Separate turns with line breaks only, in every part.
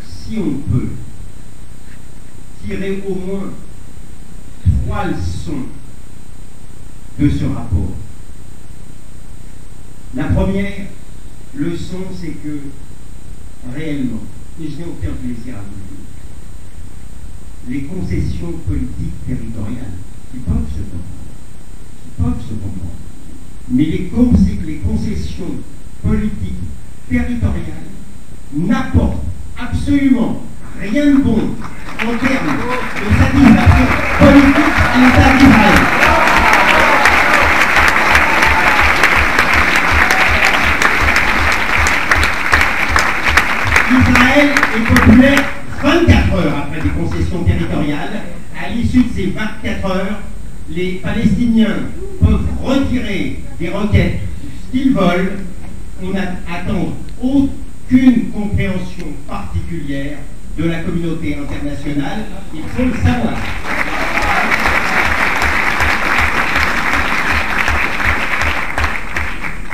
si on peut tirer au moins 3 leçons de ce rapport. La première leçon, c'est que réellement, et je n'ai aucun plaisir à vous le dire, les concessions politiques territoriales qui peuvent se comprendre, mais les concessions politiques territoriales n'apportent absolument rien de bon en termes de satisfaction politique à l'État d'Israël. Israël est populaire 24 heures après des concessions territoriales. À l'issue de ces 24 heures, les Palestiniens peuvent retirer des requêtes, ce qu'ils veulent. On n'attend aucune compréhension particulière de la communauté internationale. Il faut le savoir.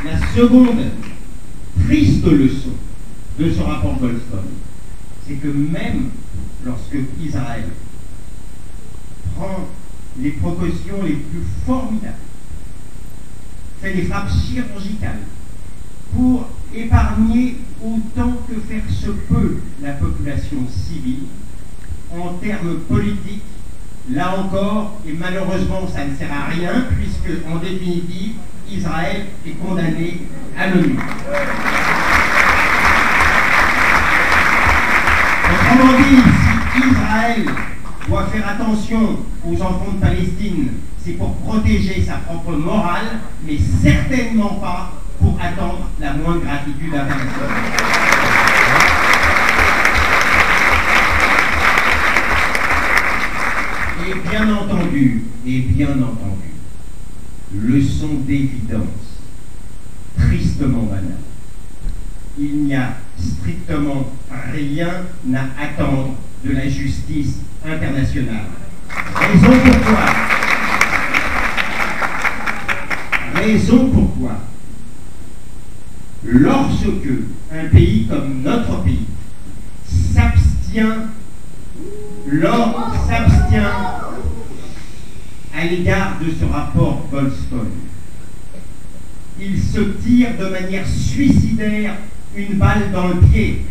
La seconde triste leçon de ce rapport Goldstone, c'est que même lorsque Israël prend les précautions les plus formidables, fait des frappes chirurgicales pour épargner autant que faire se peut la population civile, en termes politiques, là encore, et malheureusement ça ne sert à rien, puisque en définitive, Israël est condamné à l'ONU. Autrement dit, si Israël doit faire attention aux enfants de Palestine, c'est pour protéger sa propre morale, mais certainement pas pour attendre la moindre gratitude internationale. Et bien entendu, leçon d'évidence, tristement banale. Il n'y a strictement rien à attendre de la justice internationale. Raison pourquoi, lorsque un pays comme notre pays s'abstient à l'égard de ce rapport Goldstone, il se tire de manière suicidaire une balle dans le pied.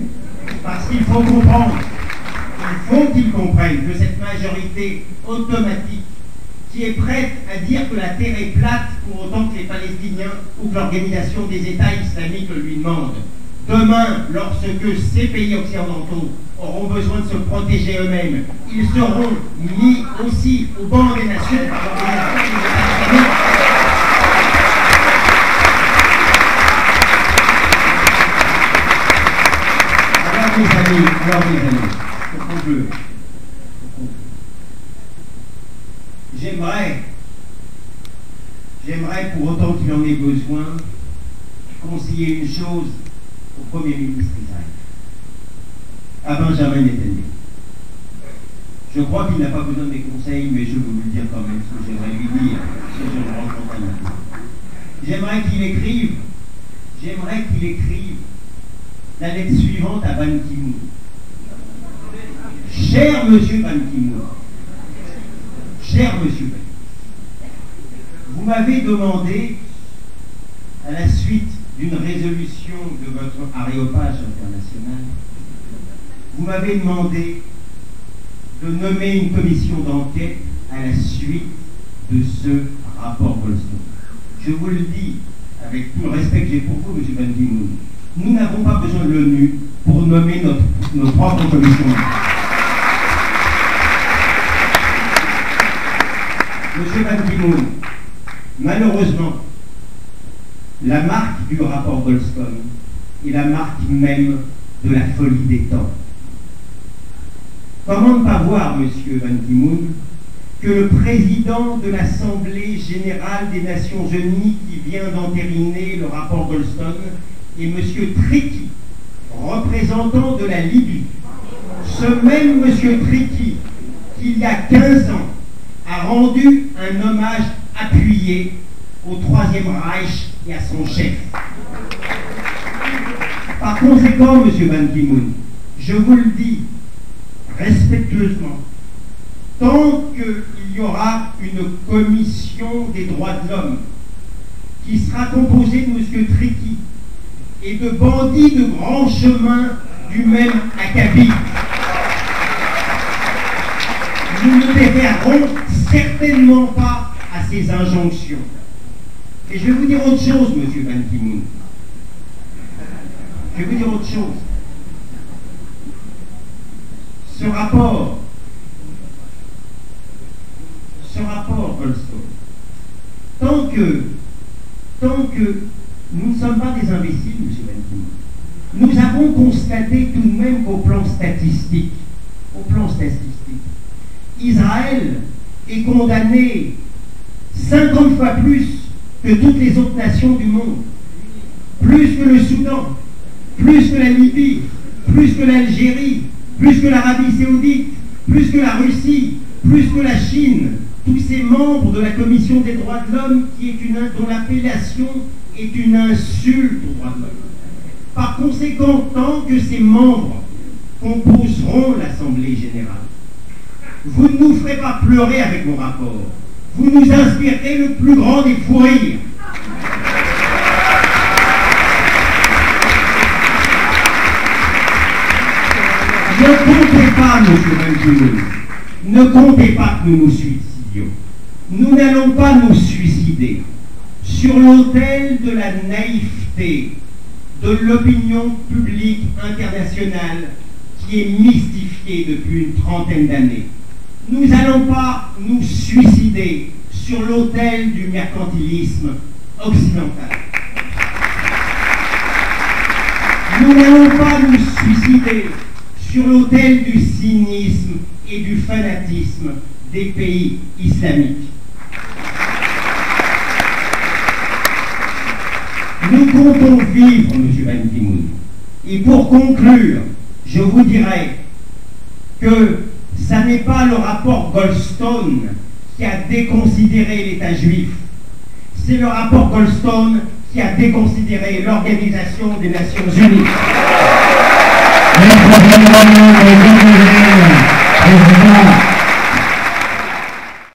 Parce qu'il faut comprendre, il faut qu'ils comprennent que cette majorité automatique qui est prête à dire que la terre est plate pour autant que les Palestiniens ou que l'organisation des États islamiques le lui demandent. Demain, lorsque ces pays occidentaux auront besoin de se protéger eux-mêmes, ils seront mis aussi au banc des nations par l'organisation des États islamiques. Alors mes amis, pour conclure, j'aimerais pour autant qu'il en ait besoin conseiller une chose au Premier ministre Israël, à Benjamin Netanyahu. Je crois qu'il n'a pas besoin de mes conseils, mais je veux vous le dire quand même ce que j'aimerais lui dire si je le rencontre un matin. J'aimerais qu'il écrive la lettre suivante à Ban Ki-moon. Cher monsieur Ban Ki-moon, vous m'avez demandé, à la suite d'une résolution de votre aréopage international, vous m'avez demandé de nommer une commission d'enquête à la suite de ce rapport Goldstone. Je vous le dis avec tout le respect que j'ai pour vous, monsieur Ban Ki-moon, nous n'avons pas besoin de l'ONU pour nommer notre propre commission d'enquête. Monsieur Ban Ki-moon, malheureusement, la marque du rapport Goldstone est la marque même de la folie des temps. Comment ne pas voir, monsieur Ban Ki-moon, que le président de l'Assemblée générale des Nations Unies qui vient d'entériner le rapport Goldstone est monsieur Triki, représentant de la Libye. Ce même monsieur Triki, qu'il y a 15 ans, a rendu un hommage appuyé au Troisième Reich et à son chef. Par conséquent, M. Ban Ki-moon, je vous le dis respectueusement, tant qu'il y aura une commission des droits de l'homme qui sera composée de M. Triki et de bandits de grand chemin du même acabit, nous ne déférerons certainement pas à ces injonctions. Et je vais vous dire autre chose, M. Ban Ki-moon. Je vais vous dire autre chose. Ce rapport Goldstone, tant que nous ne sommes pas des imbéciles, M. Ban Ki-moon, nous avons constaté tout de même qu'au plan statistique, Israël est condamné 50 fois plus que toutes les autres nations du monde, plus que le Soudan, plus que la Libye, plus que l'Algérie, plus que l'Arabie Saoudite, plus que la Russie, plus que la Chine, tous ces membres de la Commission des droits de l'homme dont l'appellation est une insulte aux droits de l'homme. Par conséquent, tant que ces membres composeront l'Assemblée générale, vous ne nous ferez pas pleurer avec vos rapports. Vous nous inspirerez le plus grand des fous rires. Ne comptez pas, M. Ban Ki-moon, ne comptez pas que nous nous suicidions. Nous n'allons pas nous suicider sur l'autel de la naïveté de l'opinion publique internationale qui est mystifiée depuis une trentaine d'années. Nous n'allons pas nous suicider sur l'autel du mercantilisme occidental. Nous n'allons pas nous suicider sur l'autel du cynisme et du fanatisme des pays islamiques. Nous comptons vivre, M. Ban Ki-moon. Et pour conclure, je vous dirais que ça n'est pas le rapport Goldstone qui a déconsidéré l'État juif. C'est le rapport Goldstone qui a déconsidéré l'Organisation des Nations Unies.